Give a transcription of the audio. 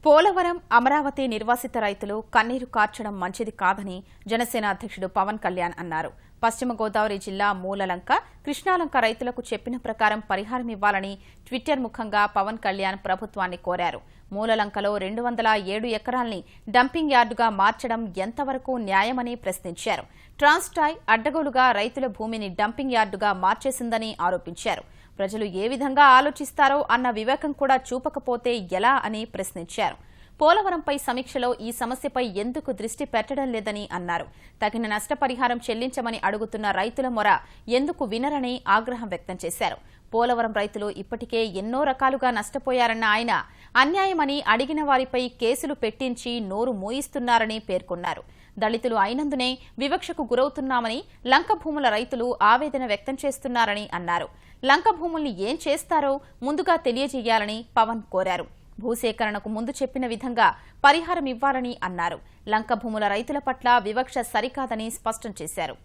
పోలవరం అమరావతి నిర్వాసిత రైతులు కన్నీరు కార్చడం మంచిది కాదని జనసేన అధ్యక్షుడు పవన్ కళ్యాణ్ అన్నారు. పశ్చిమ గోదావరి జిల్లా మూలలంక, కృష్ణాలంక రైతులకు చెప్పిన ప్రకారం పరిహారం ఇవ్వాలని ట్విట్టర్ ముఖంగా పవన్ కళ్యాణ్ ప్రభుత్వాన్ని కోరారు. మూలలంకలో 207 ఎకరాల్ని డంపింగ్ యార్డుగా మార్చడం ఎంతవరకు న్యాయమని ప్రశ్నించారు. ట్రాన్స్టాయ్ అడ్డగోలుగా రైతుల భూమిని డంపింగ్ యార్డుగా మార్చేసిందని ఆరోపించారు. ప్రజలు ఏ విధంగా ఆలోచిస్తారో అన్న వివేకం కూడా చూపకపోతే ఎలా అని ప్రశ్నించారు. పోలవరంపై సమీక్షలో ఈ సమస్యపై ఎందుకు దృష్టి పెట్టడం లేదని అన్నారు. తగిన నష్టపరిహారం చెల్లించమని అడుగుతున్న రైతుల మొర ఎందుకు వినరని ఆగ్రహం వ్యక్తం చేశారు. పోలవరం రైతులు ఇప్పటికే ఎన్నో రకాలుగా నష్టపోయారన్న ఆయన అన్యాయమని అడిగిన వారిపై కేసులు పెట్టించి నోరు మూయిస్తున్నారని పేర్కొన్నారు. దళితులు అయినందునే వివక్షకు గురవుతున్నామని, లంక భూముల రైతులు ఆవేదన వ్యక్తం చేస్తున్నారని అన్నారు. లంక భూముల్ని ఏం చేస్తారో ముందుగా తెలియజేయాలని పవన్ కోరారు. భూసేకరణకు ముందు చెప్పిన విధంగా పరిహారం ఇవ్వాలని అన్నారు. లంక భూముల రైతుల పట్ల వివక్ష సరికాదని స్పష్టం చేశారు.